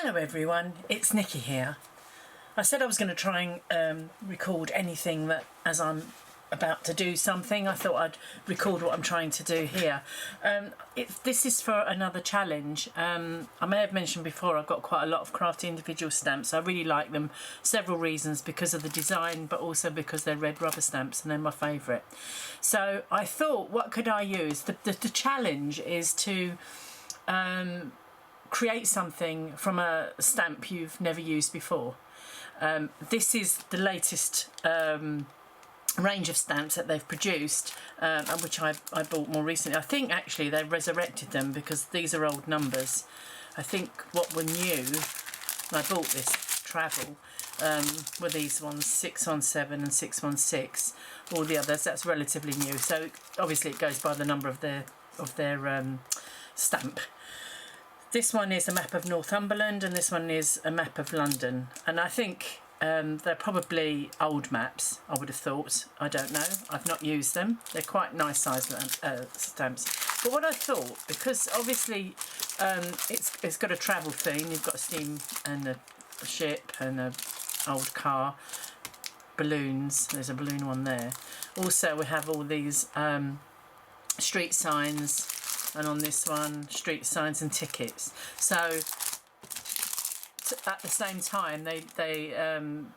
Hello everyone, it's Nikki here. I said I was going to try and record anything that as I'm about to do something, I thought I'd record what I'm trying to do here. This is for another challenge. I may have mentioned before I've got quite a lot of Crafty individual stamps. I really like them, several reasons, because of the design but also because they're red rubber stamps and they're my favourite. So I thought, what could I use? The challenge is to create something from a stamp you've never used before. This is the latest range of stamps that they've produced, and which I bought more recently. I think actually they've resurrected them because these are old numbers. I think what were new when I bought this travel were these ones, 617 and 616. All the others, that's relatively new. So obviously it goes by the number of their stamp. This one is a map of Northumberland and this one is a map of London. And I think they're probably old maps, I would have thought. I don't know. I've not used them. They're quite nice size stamps. But what I thought, because obviously it's got a travel theme. You've got a steam and a ship and an old car. Balloons. There's a balloon one there. Also we have all these street signs. And on this one, street signs and tickets. So at the same time, they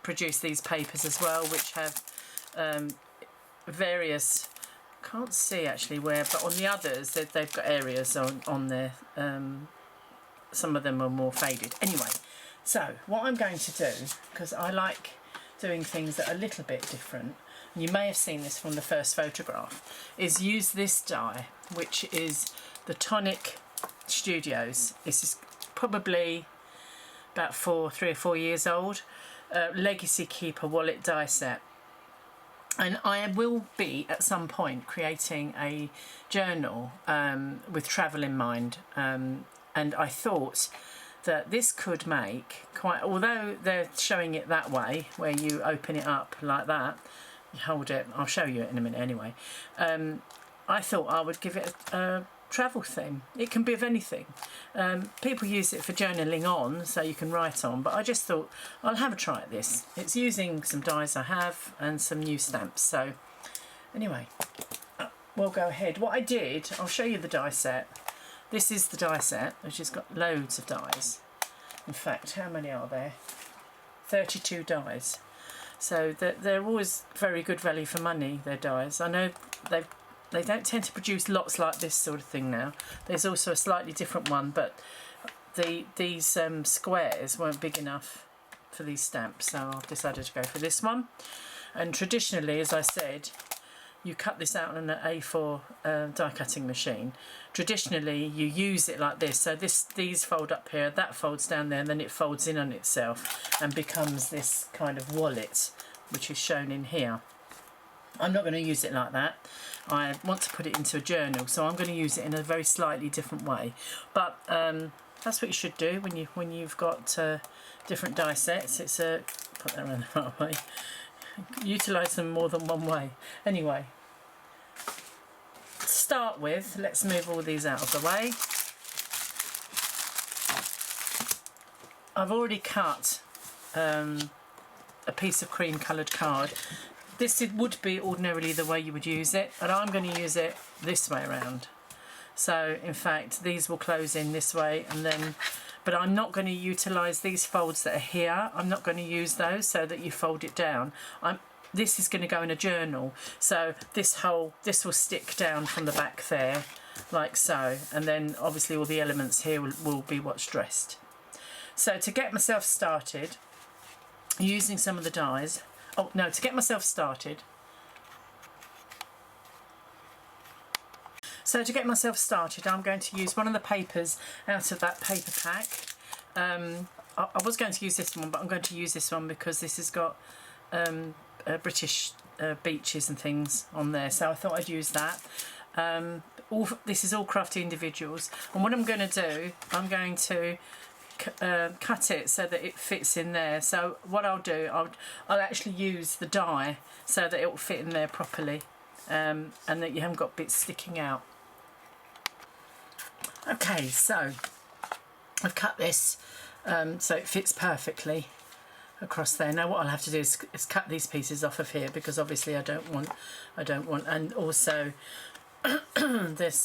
produce these papers as well, which have various, can't see actually where, but on the others they've got areas on there. Some of them are more faded. Anyway, so what I'm going to do, because I like doing things that are a little bit different, and you may have seen this from the first photograph, is use this die, which is the Tonic Studios. This is probably about 3 or 4 years old. Legacy Keeper wallet die set. And I will be at some point creating a journal with travel in mind. And I thought that this could make quite, although they're showing it that way, where you open it up like that, you hold it, I'll show you it in a minute anyway. I thought I would give it a travel theme. It can be of anything. People use it for journaling on, so you can write on, but I just thought I'll have a try at this. It's using some dies I have and some new stamps. So anyway, we'll go ahead. What I did, I'll show you the die set. This is the die set, which has got loads of dies. In fact, how many are there? 32 dies. So they're always very good value for money, their dies. I know they don't tend to produce lots like this sort of thing now. There's also a slightly different one, but these squares weren't big enough for these stamps, so I've decided to go for this one. And traditionally, as I said, you cut this out on an A4 die cutting machine. Traditionally, you use it like this. So these fold up here, that folds down there, and then it folds in on itself and becomes this kind of wallet, which is shown in here. I'm not going to use it like that. I want to put it into a journal, so I'm going to use it in a very slightly different way. But that's what you should do when you've got different die sets. It's put that around the right way. Utilise them more than one way. Anyway, to start with, let's move all these out of the way. I've already cut a piece of cream coloured card. This would be ordinarily the way you would use it, but I'm going to use it this way around. So in fact these will close in this way, and then, but I'm not going to utilise these folds that are here. I'm not going to use those so that you fold it down. This is going to go in a journal, so this will stick down from the back there like so, and then obviously all the elements here will be what's dressed. So to get myself started using some of the dies, to get myself started. So to get myself started, I'm going to use one of the papers out of that paper pack. I was going to use this one, but I'm going to use this one because this has got British beaches and things on there. So I thought I'd use that. This is all Crafty individuals. And what I'm going to do, I'm going to cut it so that it fits in there. So what I'll do, I'll actually use the die so that it will fit in there properly, and that you haven't got bits sticking out. Okay, so I've cut this so it fits perfectly across there. Now what I'll have to do is cut these pieces off of here, because obviously I don't want, and also there's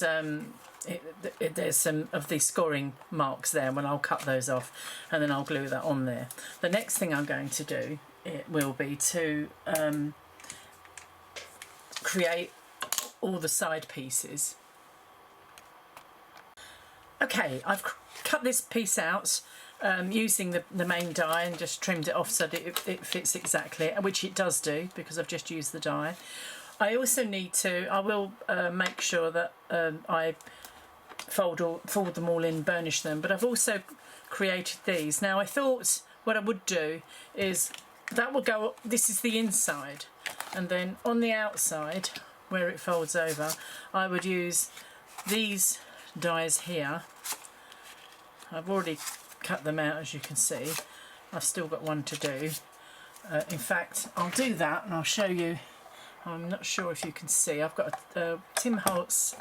some of these scoring marks there, when I'll cut those off and then I'll glue that on there. The next thing I'm going to do, it will be to create all the side pieces. Okay, I've cut this piece out using the main die and just trimmed it off so that it fits exactly, which it does do because I've just used the die. I also need to, I will make sure that I fold them all in, burnish them, but I've also created these. Now I thought what I would do is that will go, this is the inside, and then on the outside where it folds over I would use these dies here. I've already cut them out, as you can see. I've still got one to do. In fact, I'll do that and I'll show you. I'm not sure if you can see. I've got a Tim Holtz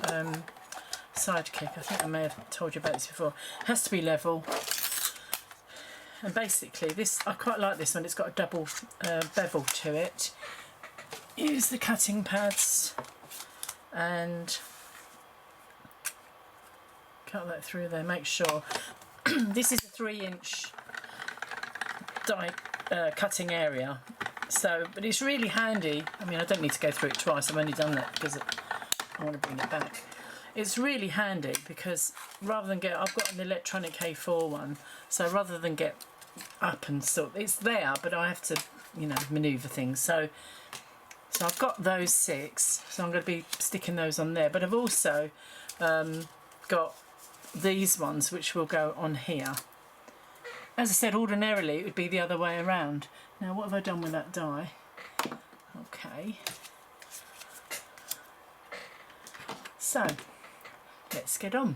sidekick. I think I may have told you about this before. It has to be level. And basically this, I quite like this one. It's got a double bevel to it. Use the cutting pads and cut that through there. Make sure this is a 3-inch die cutting area, so but it's really handy. I mean, I don't need to go through it twice. I've only done that because I want to bring it back. It's really handy because rather than get, I've got an electronic A4 one, so rather than get up and sort, it's there, but I have to, you know, manoeuvre things. So I've got those 6, so I'm going to be sticking those on there. But I've also got these ones which will go on here. As I said, ordinarily it would be the other way around. Now what have I done with that die? Okay, so let's get on.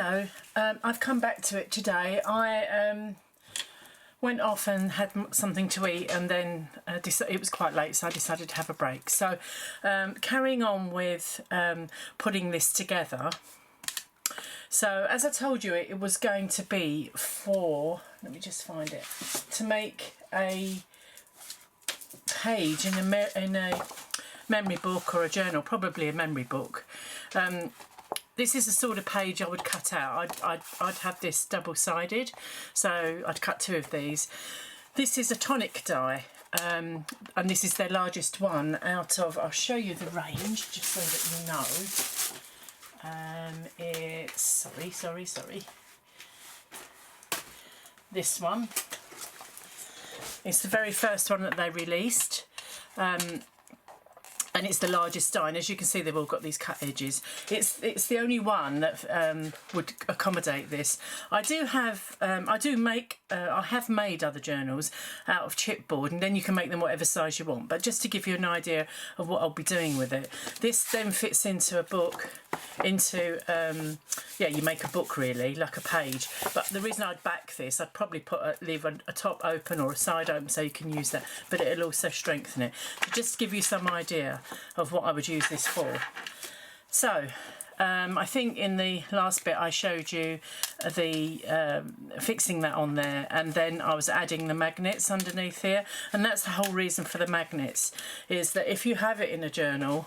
So I've come back to it today. I went off and had something to eat, and then it was quite late, so I decided to have a break. So carrying on with putting this together. So as I told you, it was going to be for, let me just find it, to make a page in a memory book or a journal, probably a memory book. This is the sort of page I would cut out. I'd have this double-sided, so I'd cut 2 of these. This is a Tonic die, and this is their largest one out of, I'll show you the range just so that you know. It's, sorry. This one. It's the very first one that they released. And it's the largest die, and as you can see, they've all got these cut edges. It's the only one that would accommodate this. I have made other journals out of chipboard, and then you can make them whatever size you want. But just to give you an idea of what I'll be doing with it, this then fits into a book, you make a book really, like a page. But the reason I'd back this, I'd probably leave a top open or a side open so you can use that, but it'll also strengthen it. So just to give you some idea of what I would use this for. So I think in the last bit I showed you the fixing that on there, and then I was adding the magnets underneath here, and that's the whole reason for the magnets, is that if you have it in a journal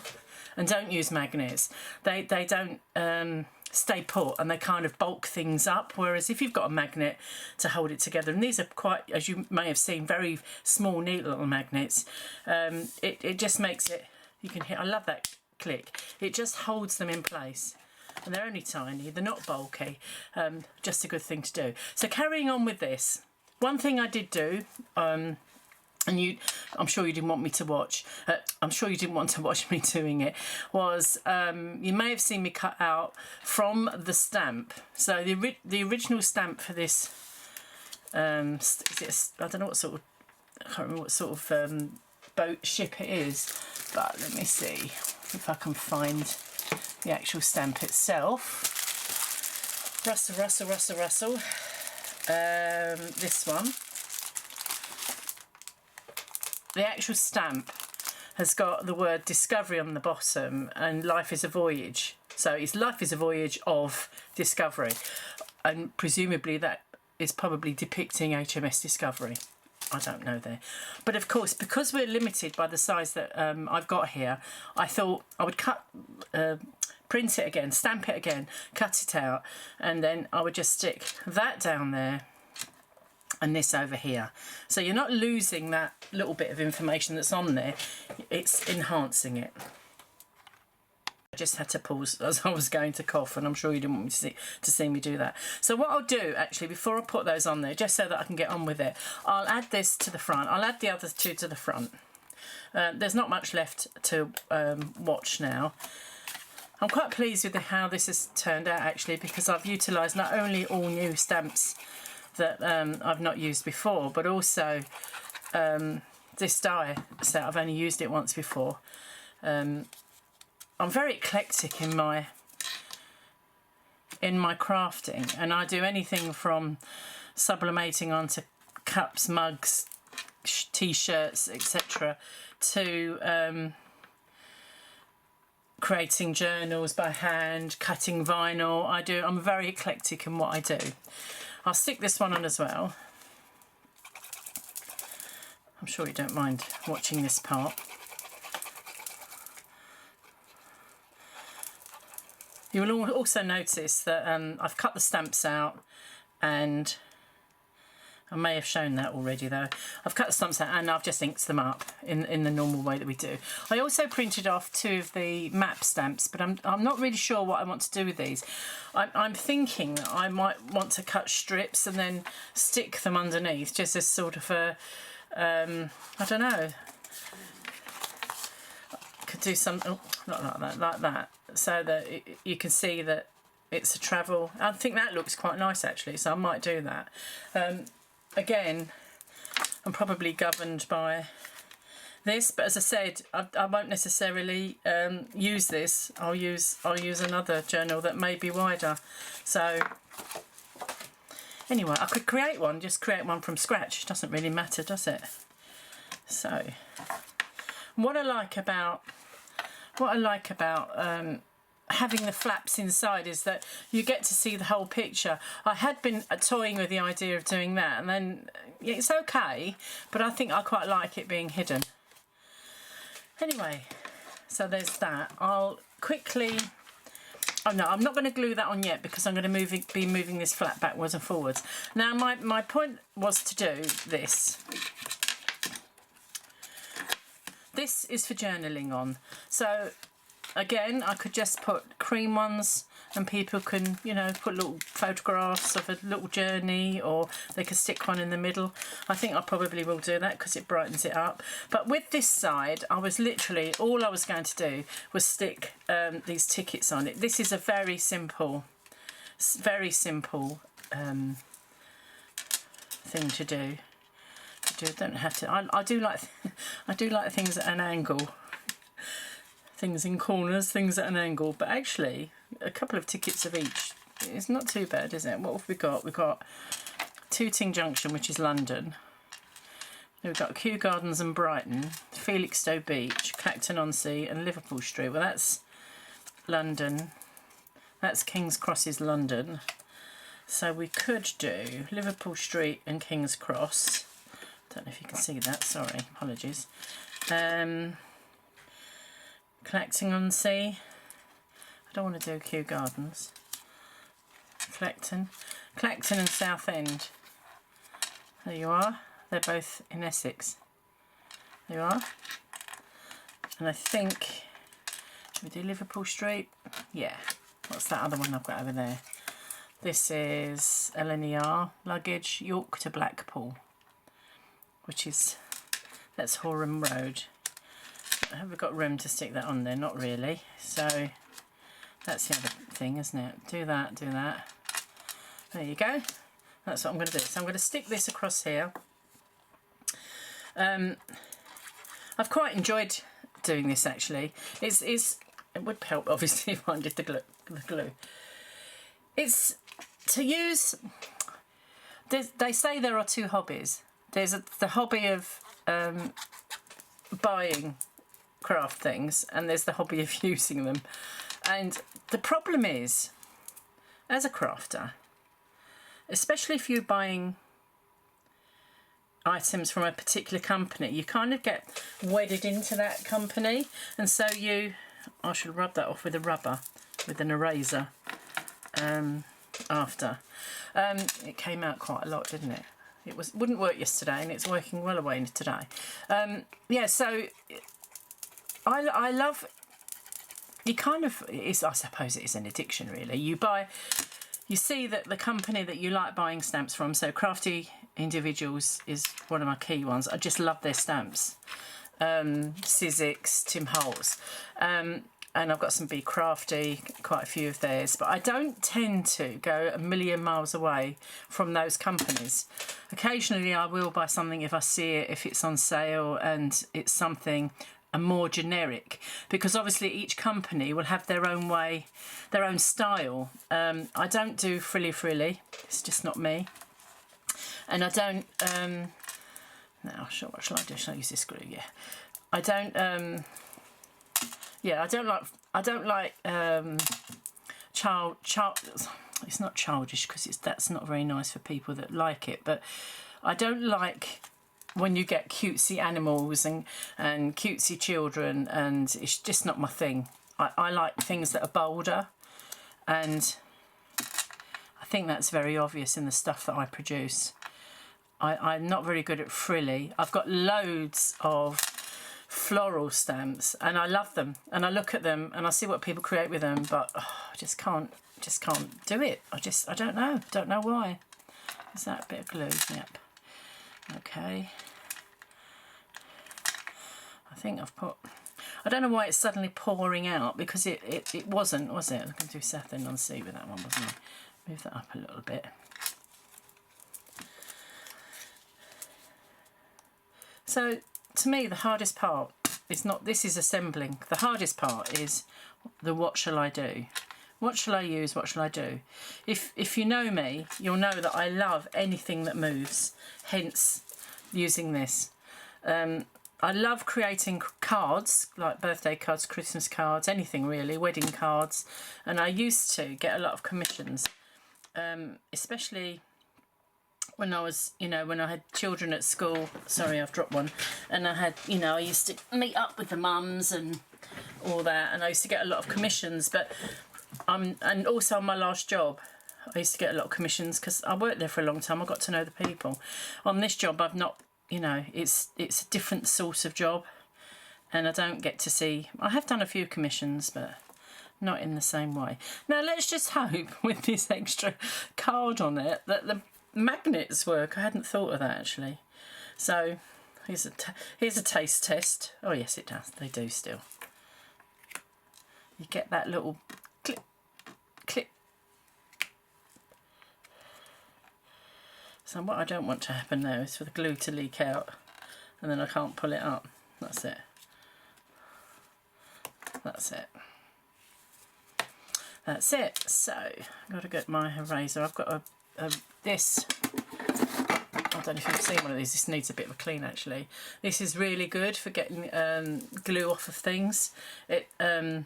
and don't use magnets, they don't stay put, and they kind of bulk things up, whereas if you've got a magnet to hold it together, and these are quite, as you may have seen, very small neat little magnets, it just makes it, you can hear, I love that click, it just holds them in place, and they're only tiny, they're not bulky, just a good thing to do. So carrying on with this, one thing I did do, and I'm sure you didn't want me to watch. I'm sure you didn't want to watch me doing it. Was you may have seen me cut out from the stamp. So the original stamp for this. I don't know what sort of. I can't remember what sort of boat ship it is. But let me see if I can find the actual stamp itself. Rustle. This one. The actual stamp has got the word Discovery on the bottom, and Life is a Voyage. So it's Life is a Voyage of Discovery, and presumably that is probably depicting HMS Discovery. I don't know there. But of course, because we're limited by the size that I've got here, I thought I would print it again, stamp it again, cut it out, and then I would just stick that down there and this over here. So you're not losing that little bit of information that's on there, it's enhancing it. I just had to pause as I was going to cough, and I'm sure you didn't want me to see me do that. So what I'll do actually, before I put those on there, just so that I can get on with it, I'll add this to the front, I'll add the other 2 to the front. There's not much left to watch now. I'm quite pleased with how this has turned out actually, because I've utilised not only all new stamps that I've not used before, but also this die set. I've only used it once before. I'm very eclectic in my crafting, and I do anything from sublimating onto cups, mugs, t-shirts, etc., to creating journals by hand, cutting vinyl. I'm very eclectic in what I do. I'll stick this one on as well. I'm sure you don't mind watching this part. You will also notice that I've cut the stamps out, and I may have shown that already though. I've cut the stamps out and I've just inked them up in the normal way that we do. I also printed off 2 of the map stamps, but I'm not really sure what I want to do with these. I'm thinking that I might want to cut strips and then stick them underneath, just as sort of a, I don't know. Could do something, not like that, so that you can see that it's a travel. I think that looks quite nice actually, so I might do that. Again, I'm probably governed by this, but as I said, I won't necessarily use this. I'll use another journal that may be wider. So anyway, I could create one, just create one from scratch. It doesn't really matter, does it? So what I like about having the flaps inside is that you get to see the whole picture. I had been toying with the idea of doing that, and then it's okay, but I think I quite like it being hidden. Anyway, so there's that. I'll quickly... Oh no, I'm not going to glue that on yet because I'm going to be moving this flap backwards and forwards. Now my point was to do this. This is for journaling on. So again, I could just put cream ones and people can, you know, put little photographs of a little journey, or they could stick one in the middle. I think I probably will do that because it brightens it up. But with this side, I was literally, all I was going to do was stick these tickets on it. This is a very simple thing to do. Don't have to. I do like things at an angle. Things in corners, things at an angle, but actually a couple of tickets of each is not too bad, is it? What have we got? We've got Tooting Junction, which is London. Then we've got Kew Gardens and Brighton, Felixstowe Beach, Clacton-on-Sea and Liverpool Street. Well, that's London. That's King's Cross is London. So we could do Liverpool Street and King's Cross. Don't know if you can see that, sorry, apologies. Clacton-on-Sea. I don't want to do Kew Gardens. Clacton and Southend. There you are. They're both in Essex. There you are. And I think, should we do Liverpool Street? Yeah. What's that other one I've got over there? This is LNER luggage, York to Blackpool, which is, that's Horham Road. Have we got room to stick that on there? Not really. So that's the other thing, isn't it? Do that, do that. There you go. That's what I'm going to do. So I'm going to stick this across here. I've quite enjoyed doing this actually. It would help obviously if I did the glue. It's to use. They say there are two hobbies. There's the hobby of buying craft things, and there's the hobby of using them. And the problem is, as a crafter, especially if you're buying items from a particular company, you kind of get wedded into that company, and so I should rub that off with a rubber, with an eraser after. It came out quite a lot, didn't it? It wouldn't work yesterday, and it's working well away today. Yeah, so I love. You kind of, I suppose it is an addiction, really. You see that the company that you like buying stamps from. So Crafty Individuals is one of my key ones. I just love their stamps. Sizzix, Tim Holtz. And I've got some Be Crafty, quite a few of theirs, but I don't tend to go a million miles away from those companies. Occasionally I will buy something if I see it, if it's on sale and it's something more generic, because obviously each company will have their own way, their own style. I don't do frilly, it's just not me. And I don't, now what shall I do? Shall I use this glue? Yeah. I don't like it's not childish because that's not very nice for people that like it, but I don't like when you get cutesy animals and cutesy children, and it's just not my thing. I like things that are bolder, and I think that's very obvious in the stuff that I produce. I'm not very good at frilly. I've got loads of floral stamps and I love them, and I look at them and I see what people create with them, but I just can't do it. I don't know why. Is that a bit of glue? Yep. Okay, I think I've put, I don't know why it's suddenly pouring out, because it wasn't, was it? I can do Southend-on-Sea with that one, wasn't it? Move that up a little bit. So to me, the hardest part is not, this is assembling. The hardest part is the what shall I do? What shall I use? What shall I do? If you know me, you'll know that I love anything that moves, hence using this. I love creating cards, like birthday cards, Christmas cards, anything really, wedding cards. And I used to get a lot of commissions, especially when I was, you know, when I had children at school. Sorry, I've dropped one. And I had, you know, I used to meet up with the mums and all that. And I used to get a lot of commissions. But and also on my last job, I used to get a lot of commissions because I worked there for a long time. I got to know the people. On this job, I've not, you know, it's a different sort of job. And I don't get to see, I have done a few commissions, but not in the same way. Now, let's just hope with this extra card on it that the magnets work. I hadn't thought of that, actually. So, here's a taste test. Oh, yes, it does. They do still. You get that little clip, clip. So what I don't want to happen now is for the glue to leak out and then I can't pull it up. That's it. That's it. That's it. So I've got to get my eraser. I've got this. I don't know if you've seen one of these. This needs a bit of a clean, actually. This is really good for getting glue off of things. I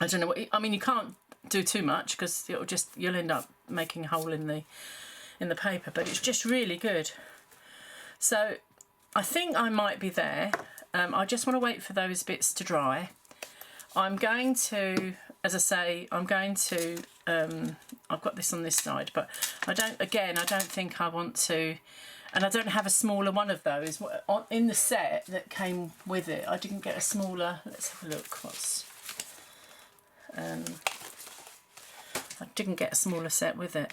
don't know what. I mean, you can't do too much because you'll end up making a hole in the paper. But it's just really good. So I think I might be there. I just want to wait for those bits to dry. I'm going to, as I say, I'm going to, I've got this on this side, but I don't think I want to, and I don't have a smaller one of those. In the set that came with it, I didn't get a smaller, let's have a look, I didn't get a smaller set with it.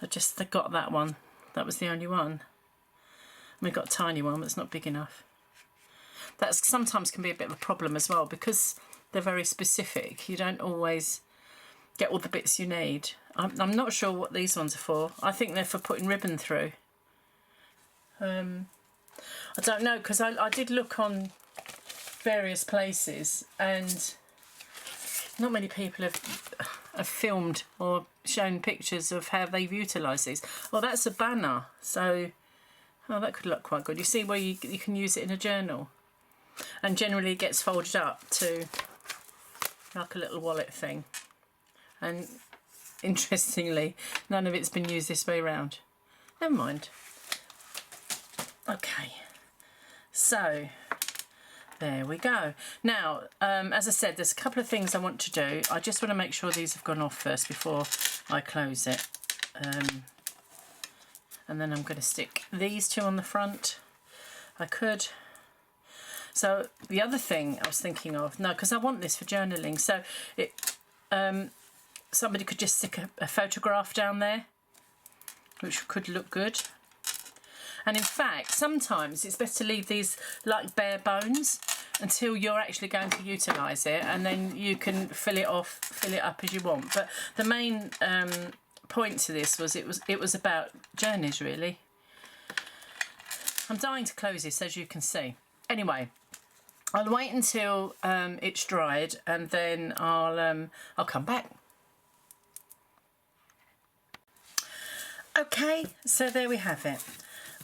I got that one, that was the only one. We got a tiny one, but it's not big enough. That sometimes can be a bit of a problem as well because they're very specific. You don't always get all the bits you need. I'm not sure what these ones are for. I think they're for putting ribbon through. I don't know, because I did look on various places and not many people have filmed or shown pictures of how they've utilised these. Oh, that's a banner. So, oh, that could look quite good. You see where you can use it in a journal. And generally it gets folded up to like a little wallet thing. And interestingly, none of it's been used this way around. Never mind. Okay, so there we go. Now, as I said, there's a couple of things I want to do. I just want to make sure these have gone off first before I close it. And then I'm going to stick these two on the front. I could. So the other thing I was thinking of, no, because I want this for journaling. So somebody could just stick a photograph down there, which could look good. And in fact, sometimes it's best to leave these like bare bones until you're actually going to utilise it, and then you can fill it up as you want. But the main point to this was it was about journeys, really. I'm dying to close this, as you can see. Anyway, I'll wait until it's dried, and then I'll come back. Okay, so there we have it.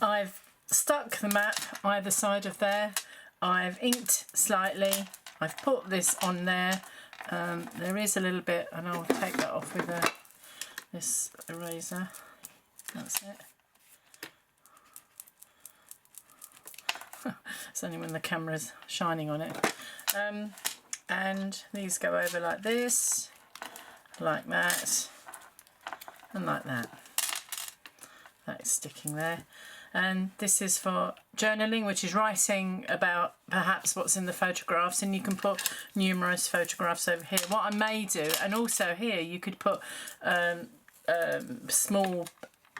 I've stuck the map either side of there. I've inked slightly. I've put this on there. There is a little bit, and I'll take that off with this eraser. That's it. It's only when the camera's shining on it. And these go over like this, like that, and like that. That's sticking there. And this is for journaling, which is writing about perhaps what's in the photographs, and you can put numerous photographs over here. What I may do, and also here you could put small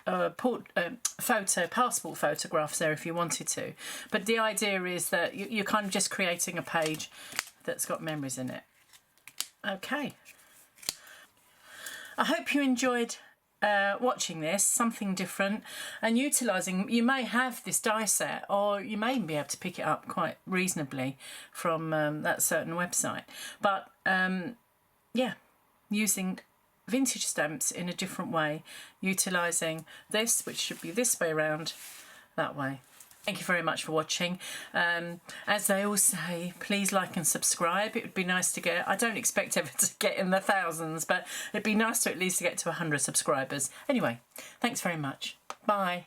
passport photographs there if you wanted to. But the idea is that you're kind of just creating a page that's got memories in it. Okay. I hope you enjoyed watching this, something different, and utilising. You may have this die set, or you may even be able to pick it up quite reasonably from that certain website. But yeah, using vintage stamps in a different way, utilising this, which should be this way around, that way. Thank you very much for watching. As they all say, please like and subscribe. It would be nice to get, I don't expect ever to get in the thousands, but it'd be nice to at least get to 100 subscribers. Anyway, thanks very much. Bye.